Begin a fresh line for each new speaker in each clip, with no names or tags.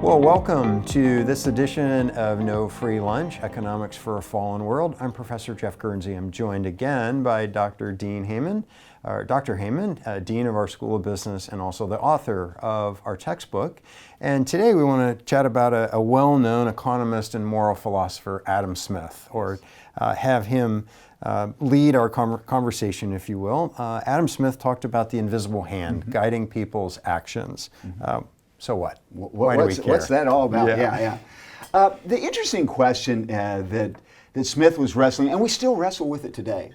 Well, welcome to this edition of No Free Lunch, Economics for a Fallen World. I'm Professor Jeff Guernsey. I'm joined again by Dr. Dean Heyman, Dr. Heyman, Dean of our School of Business and also the author of our textbook. And today we want to chat about a well-known economist and moral philosopher, Adam Smith, or have him lead our conversation, if you will. Adam Smith talked about the invisible hand guiding people's actions. So what? Why do we care?
What's that all about? Yeah. The interesting question that Smith was wrestling, and we still wrestle with it today,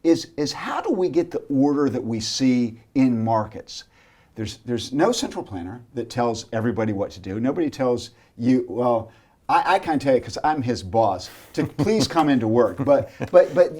is how do we get the order that we see in markets? There's no central planner that tells everybody what to do. Nobody tells you, well, I can't tell you because I'm his boss, to please come into work. But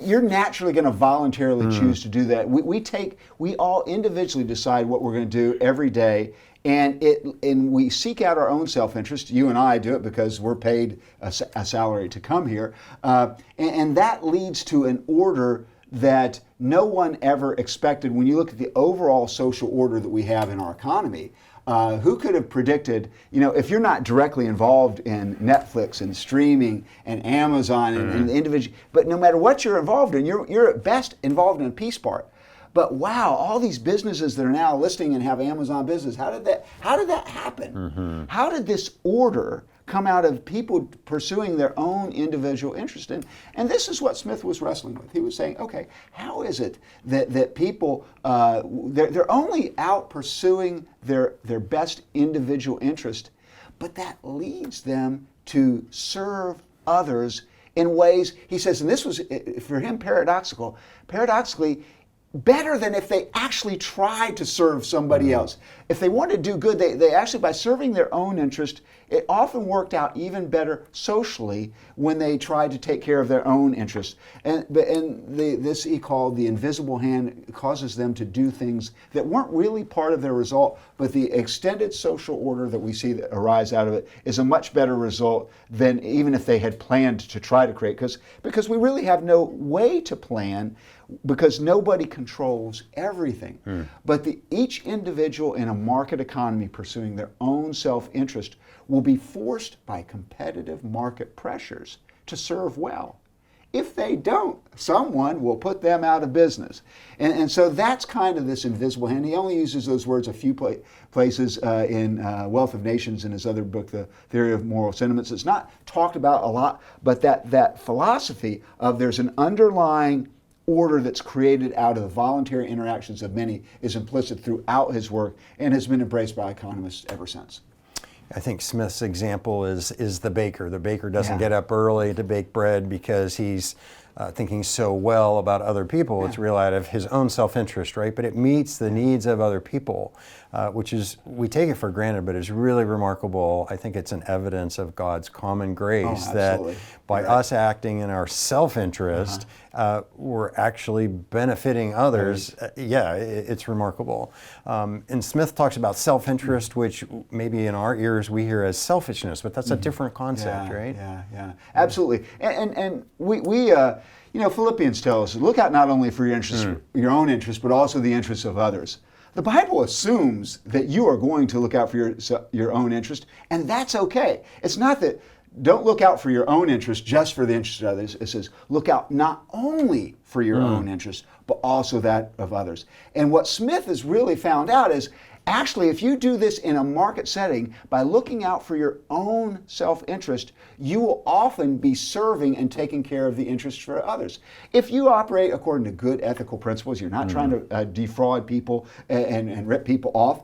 you're naturally going to voluntarily choose to do that. We all individually decide what we're going to do every day. And we seek out our own self-interest. You and I do it because we're paid a salary to come here. And that leads to an order that no one ever expected. When you look at the overall social order that we have in our economy, who could have predicted, if you're not directly involved in Netflix and streaming and Amazon and individual, but no matter what you're involved in, you're at best involved in a piece part. But wow, all these businesses that are now listing and have Amazon business, how did that happen? How did this order come out of people pursuing their own individual interest? And this is what Smith was wrestling with. He was saying, okay, how is it that people, they're only out pursuing their best individual interest, but that leads them to serve others in ways, he says, and this was, for him, paradoxically, better than if they actually tried to serve somebody else. If they wanted to do good, they actually, by serving their own interest, it often worked out even better socially when they tried to take care of their own interest. This he called the invisible hand causes them to do things that weren't really part of their result, but the extended social order that we see that arise out of it is a much better result than even if they had planned to try to create, because we really have no way to plan, because nobody controls everything. But each individual in a market economy pursuing their own self-interest will be forced by competitive market pressures to serve well. If they don't, someone will put them out of business. And so that's kind of this invisible hand. He only uses those words a few places in Wealth of Nations, in his other book, The Theory of Moral Sentiments. It's not talked about a lot, but that philosophy of there's an underlying order that's created out of the voluntary interactions of many is implicit throughout his work and has been embraced by economists ever since.
I think Smith's example is the baker. The baker doesn't get up early to bake bread because he's thinking so well about other people. It's real out of his own self-interest, right? But it meets the needs of other people, which is, we take it for granted, but is really remarkable. I think it's an evidence of God's common grace that by us acting in our self-interest, we're actually benefiting others. It's remarkable. And Smith talks about self-interest, which maybe in our ears we hear as selfishness, but that's a different concept, right?
Yeah, absolutely. And we Philippians tells us, look out not only for your interest, your own interest, but also the interests of others. The Bible assumes that you are going to look out for your own interest, and that's okay. It's not that don't look out for your own interest just for the interest of others. It says look out not only for your own interest, but also that of others. And what Smith has really found out is, actually, if you do this in a market setting, by looking out for your own self-interest, you will often be serving and taking care of the interests for others. If you operate according to good ethical principles, you're not trying to defraud people and rip people off,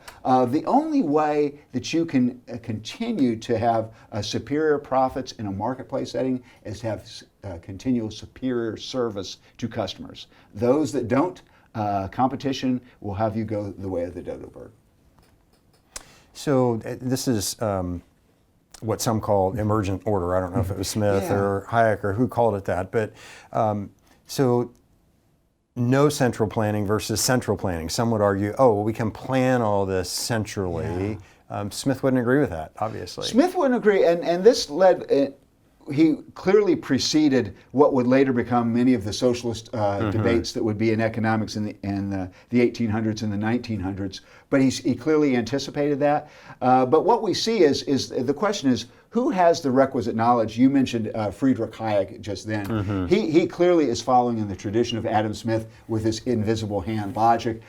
the only way that you can continue to have superior profits in a marketplace setting is to have continual superior service to customers. Those that don't, competition will have you go the way of the dodo bird.
So this is what some call Emergent Order. I don't know if it was Smith or Hayek or who called it that, but so no central planning versus central planning. Some would argue, we can plan all this centrally. Smith wouldn't agree with that, obviously.
Smith wouldn't agree, and this led he clearly preceded what would later become many of the socialist debates that would be in economics in the 1800s and the 1900s. But he clearly anticipated that. But what we see is the question is, who has the requisite knowledge? You mentioned Friedrich Hayek just then. He clearly is following in the tradition of Adam Smith with his invisible hand logic.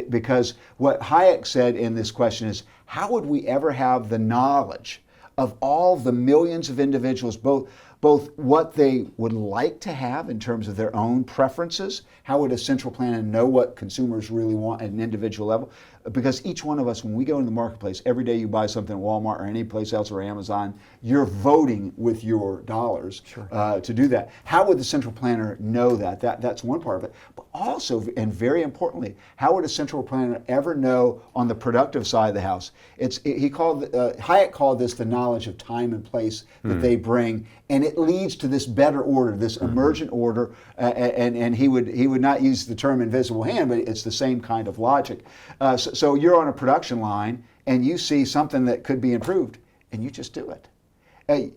Because what Hayek said in this question is, how would we ever have the knowledge of all the millions of individuals, both what they would like to have in terms of their own preferences? How would a central planner know what consumers really want at an individual level? Because each one of us, when we go into the marketplace, every day you buy something at Walmart or any place else or Amazon, you're voting with your dollars to do that. How would the central planner know that? That's one part of it. But also, and very importantly, how would a central planner ever know on the productive side of the house? Hayek called this the knowledge of time and place that they bring, and it leads to this better order, this emergent order. And he would not use the term invisible hand, but it's the same kind of logic. So you're on a production line and you see something that could be improved, and you just do it.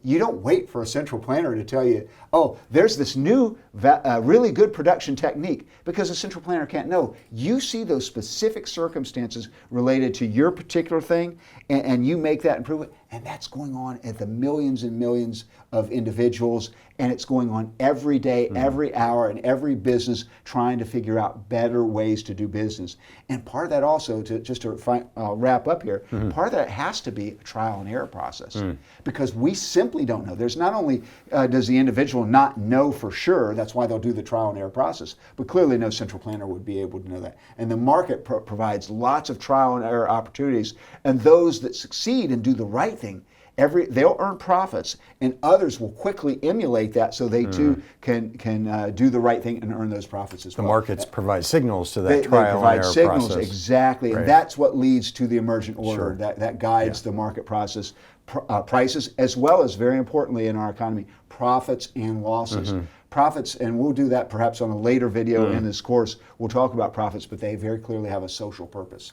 You don't wait for a central planner to tell you, oh, there's this new, really good production technique, because a central planner can't know. You see those specific circumstances related to your particular thing, and you make that improvement, and that's going on at the millions and millions of individuals, and it's going on every day, every hour, and every business trying to figure out better ways to do business. And part of that also, to wrap up here, part of that has to be a trial and error process, because we simply don't know. There's not only does the individual not know for sure, that's why they'll do the trial and error process, but clearly no central planner would be able to know that. And the market provides lots of trial and error opportunities, and those that succeed and do the right thing, they'll earn profits, and others will quickly emulate that, so they too can do the right thing and earn those profits as well.
The markets provide signals to that trial and error process.
Exactly, and that's what leads to the emergent order. That guides the market process, prices, as well as, very importantly in our economy, profits and losses. Profits, and we'll do that perhaps on a later video in this course. We'll talk about profits, but they very clearly have a social purpose.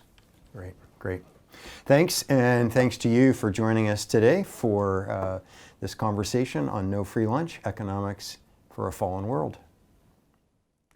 Great. Thanks, and thanks to you for joining us today for this conversation on No Free Lunch, Economics for a Fallen World.